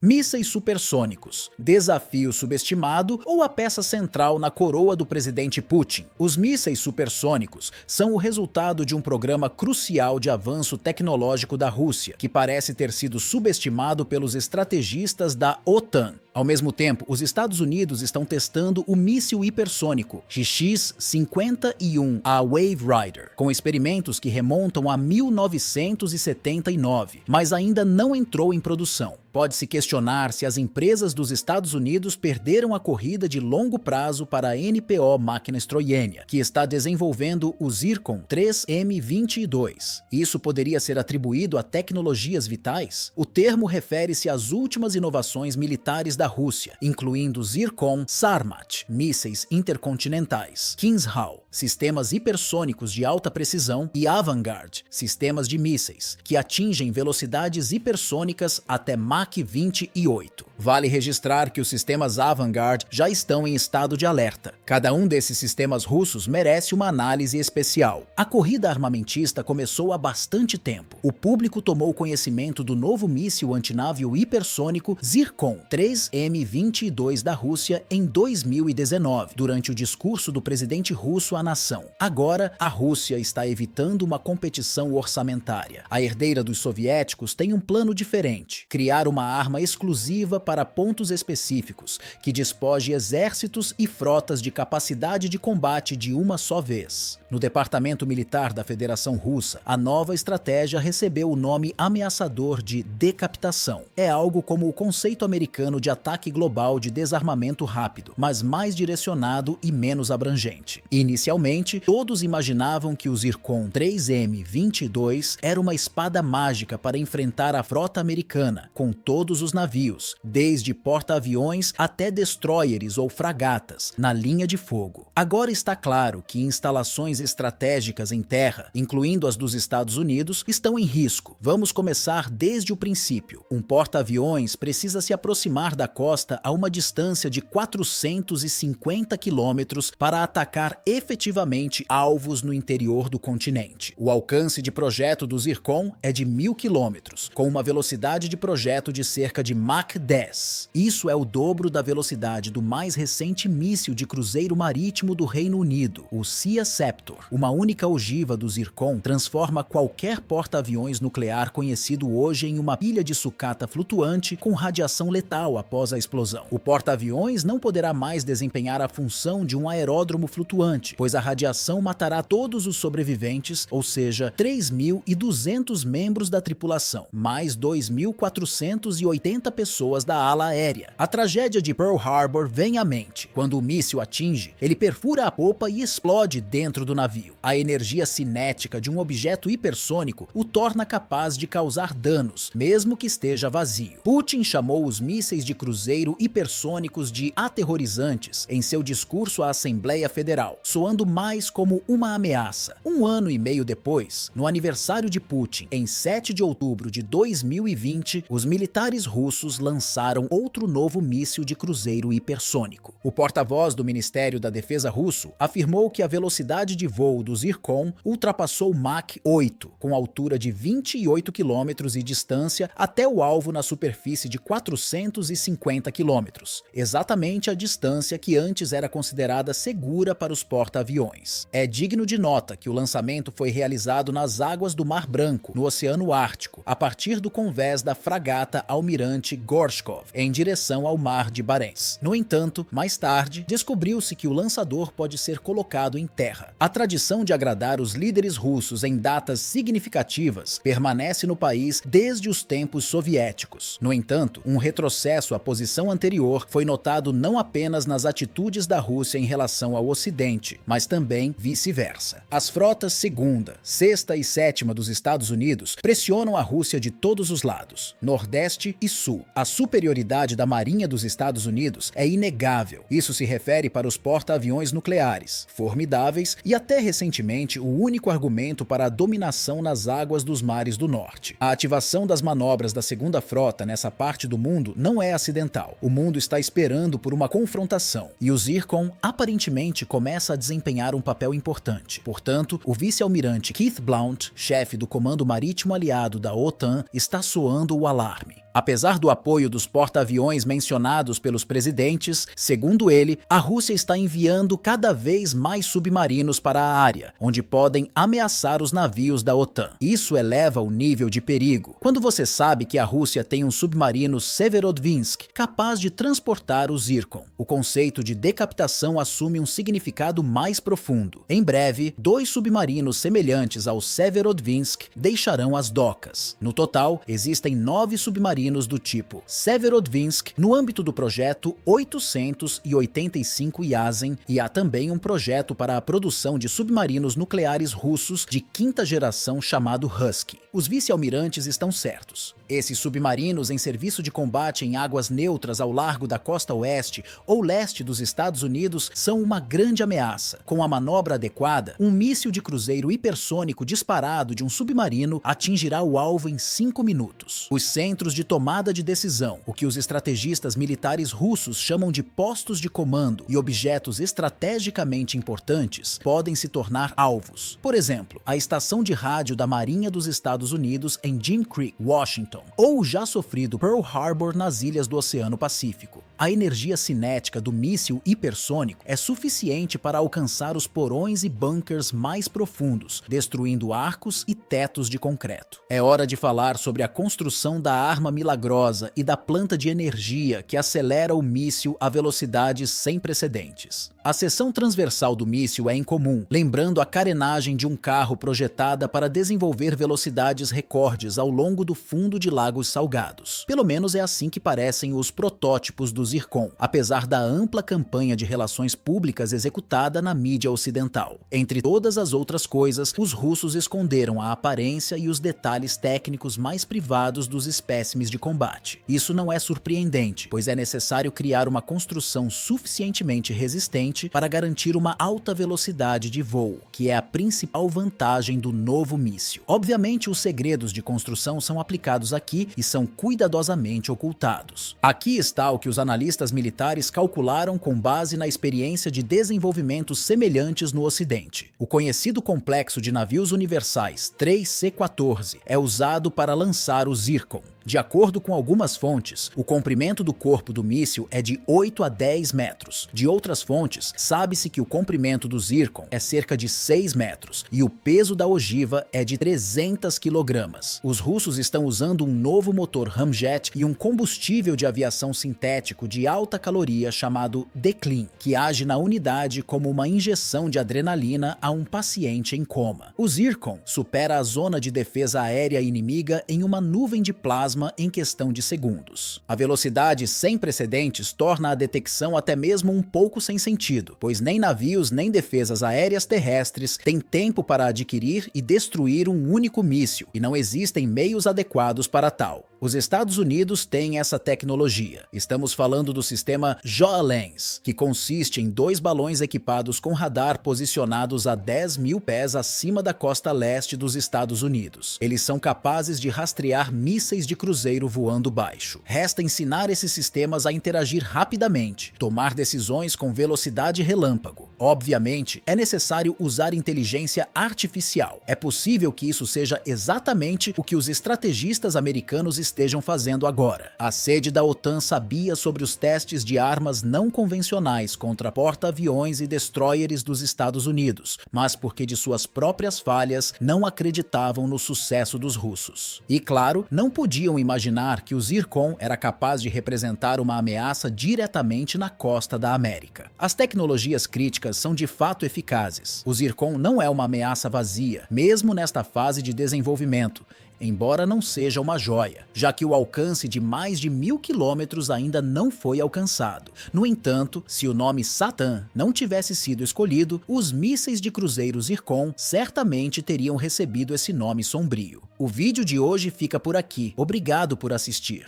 Mísseis supersônicos, desafio subestimado ou a peça central na coroa do presidente Putin? Os mísseis supersônicos são o resultado de um programa crucial de avanço tecnológico da Rússia, que parece ter sido subestimado pelos estrategistas da OTAN. Ao mesmo tempo, os Estados Unidos estão testando o míssil hipersônico XX-51A Wave Rider, com experimentos que remontam a 1979, mas ainda não entrou em produção. Pode-se questionar se as empresas dos Estados Unidos perderam a corrida de longo prazo para a NPO Máquina Stroyenia, que está desenvolvendo o Zircon 3M22. Isso poderia ser atribuído a tecnologias vitais? O termo refere-se às últimas inovações militares da Rússia, incluindo Zircon, Sarmat, mísseis intercontinentais, Kinzhal, sistemas hipersônicos de alta precisão, e Avangard, sistemas de mísseis, que atingem velocidades hipersônicas até Mach 28. Vale registrar que os sistemas Avangard já estão em estado de alerta. Cada um desses sistemas russos merece uma análise especial. A corrida armamentista começou há bastante tempo. O público tomou conhecimento do novo míssil antinávio hipersônico Zircon 3M22 da Rússia em 2019, durante o discurso do presidente russo à nação. Agora, a Rússia está evitando uma competição orçamentária. A herdeira dos soviéticos tem um plano diferente: criar uma arma exclusiva para pontos específicos, que despoje exércitos e frotas de capacidade de combate de uma só vez. No Departamento Militar da Federação Russa, a nova estratégia recebeu o nome ameaçador de decapitação. É algo como o conceito americano de ataque global de desarmamento rápido, mas mais direcionado e menos abrangente. Inicialmente, todos imaginavam que o Zircon 3M22 era uma espada mágica para enfrentar a frota americana, com todos os navios, desde porta-aviões até destroyers ou fragatas, na linha de fogo. Agora está claro que instalações estratégicas em terra, incluindo as dos Estados Unidos, estão em risco. Vamos começar desde o princípio. Um porta-aviões precisa se aproximar da costa a uma distância de 450 quilômetros para atacar efetivamente alvos no interior do continente. O alcance de projeto do Zircon é de 1.000 quilômetros, com uma velocidade de projeto de cerca de Mach 10. Isso é o dobro da velocidade do mais recente míssil de cruzeiro marítimo do Reino Unido, o Sea Scepter. Uma única ogiva do Zircon transforma qualquer porta-aviões nuclear conhecido hoje em uma pilha de sucata flutuante com radiação letal após a explosão. O porta-aviões não poderá mais desempenhar a função de um aeródromo flutuante, pois a radiação matará todos os sobreviventes, ou seja, 3.200 membros da tripulação, mais 2.480 pessoas da ala aérea. A tragédia de Pearl Harbor vem à mente. Quando o míssil atinge, ele perfura a popa e explode dentro do navio. A energia cinética de um objeto hipersônico o torna capaz de causar danos, mesmo que esteja vazio. Putin chamou os mísseis de cruzeiro hipersônicos de aterrorizantes em seu discurso à Assembleia Federal, soando mais como uma ameaça. Um ano e meio depois, no aniversário de Putin, em 7 de outubro de 2020, os militares russos lançaram outro novo míssil de cruzeiro hipersônico. O porta-voz do Ministério da Defesa russo afirmou que a velocidade de voo do Zircon ultrapassou Mach 8, com altura de 28 km e distância até o alvo na superfície de 450 km, exatamente a distância que antes era considerada segura para os porta-aviões. É digno de nota que o lançamento foi realizado nas águas do Mar Branco, no Oceano Ártico, a partir do convés da fragata Almirante Gorshkov, em direção ao Mar de Barents. No entanto, mais tarde, descobriu-se que o lançador pode ser colocado em terra. A tradição de agradar os líderes russos em datas significativas permanece no país desde os tempos soviéticos. No entanto, um retrocesso à posição anterior foi notado não apenas nas atitudes da Rússia em relação ao Ocidente, mas também vice-versa. As frotas segunda, sexta e sétima dos Estados Unidos pressionam a Rússia de todos os lados, Nordeste e Sul. A superioridade da Marinha dos Estados Unidos é inegável. Isso se refere para os porta-aviões nucleares, formidáveis e até recentemente o único argumento para a dominação nas águas dos mares do norte. A ativação das manobras da segunda frota nessa parte do mundo não é acidental. O mundo está esperando por uma confrontação e o Zircon aparentemente começa a desempenhar um papel importante. Portanto, o vice-almirante Keith Blount, chefe do Comando Marítimo Aliado da OTAN, está soando o alarme. Apesar do apoio dos porta-aviões mencionados pelos presidentes, segundo ele, a Rússia está enviando cada vez mais submarinos para a área, onde podem ameaçar os navios da OTAN. Isso eleva o nível de perigo. Quando você sabe que a Rússia tem um submarino Severodvinsk capaz de transportar o Zircon, o conceito de decapitação assume um significado mais profundo. Em breve, 2 submarinos semelhantes ao Severodvinsk deixarão as docas. No total, existem 9 submarinos do tipo Severodvinsk no âmbito do projeto 885 Yasen, e há também um projeto para a produção de submarinos nucleares russos de 5ª geração chamado Husky. Os vice-almirantes estão certos. Esses submarinos em serviço de combate em águas neutras ao largo da costa oeste ou leste dos Estados Unidos são uma grande ameaça. Com a manobra adequada, um míssil de cruzeiro hipersônico disparado de um submarino atingirá o alvo em 5 minutos. Os centros de tomada de decisão, o que os estrategistas militares russos chamam de postos de comando, e objetos estrategicamente importantes podem se tornar alvos. Por exemplo, a estação de rádio da Marinha dos Estados Unidos em Jim Creek, Washington, ou o já sofrido Pearl Harbor nas ilhas do Oceano Pacífico. A energia cinética do míssil hipersônico é suficiente para alcançar os porões e bunkers mais profundos, destruindo arcos e tetos de concreto. É hora de falar sobre a construção da arma milagrosa e da planta de energia que acelera o míssil a velocidades sem precedentes. A seção transversal do míssil é incomum, lembrando a carenagem de um carro projetada para desenvolver velocidades recordes ao longo do fundo de lagos salgados. Pelo menos é assim que parecem os protótipos do Zircon, apesar da ampla campanha de relações públicas executada na mídia ocidental. Entre todas as outras coisas, os russos esconderam a aparência e os detalhes técnicos mais privados dos espécimes de combate. Isso não é surpreendente, pois é necessário criar uma construção suficientemente resistente para garantir uma alta velocidade de voo, que é a principal vantagem do novo míssil. Obviamente, os segredos de construção são aplicados aqui e são cuidadosamente ocultados. Aqui está o que os analistas militares calcularam com base na experiência de desenvolvimentos semelhantes no Ocidente. O conhecido complexo de navios universais 3C-14 é usado para lançar o Zircon. De acordo com algumas fontes, o comprimento do corpo do míssil é de 8 a 10 metros. De outras fontes, sabe-se que o comprimento do Zircon é cerca de 6 metros e o peso da ogiva é de 300 quilogramas. Os russos estão usando um novo motor ramjet e um combustível de aviação sintético de alta caloria chamado Declin, que age na unidade como uma injeção de adrenalina a um paciente em coma. O Zircon supera a zona de defesa aérea inimiga em uma nuvem de plasma em questão de segundos. A velocidade sem precedentes torna a detecção até mesmo um pouco sem sentido, pois nem navios nem defesas aéreas terrestres têm tempo para adquirir e destruir um único míssil, e não existem meios adequados para tal. Os Estados Unidos têm essa tecnologia. Estamos falando do sistema JOA-LANS, que consiste em 2 balões equipados com radar posicionados a 10.000 pés acima da costa leste dos Estados Unidos. Eles são capazes de rastrear mísseis de cruzeiro voando baixo. Resta ensinar esses sistemas a interagir rapidamente, tomar decisões com velocidade relâmpago. Obviamente, é necessário usar inteligência artificial. É possível que isso seja exatamente o que os estrategistas americanos estejam fazendo agora. A sede da OTAN sabia sobre os testes de armas não convencionais contra porta-aviões e destroyers dos Estados Unidos, mas porque de suas próprias falhas não acreditavam no sucesso dos russos. E claro, não podiam imaginar que o Zircon era capaz de representar uma ameaça diretamente na costa da América. As tecnologias críticas são de fato eficazes. O Zircon não é uma ameaça vazia, mesmo nesta fase de desenvolvimento, embora não seja uma joia, já que o alcance de mais de 1.000 quilômetros ainda não foi alcançado. No entanto, se o nome Satã não tivesse sido escolhido, os mísseis de cruzeiro Zircon certamente teriam recebido esse nome sombrio. O vídeo de hoje fica por aqui. Obrigado por assistir.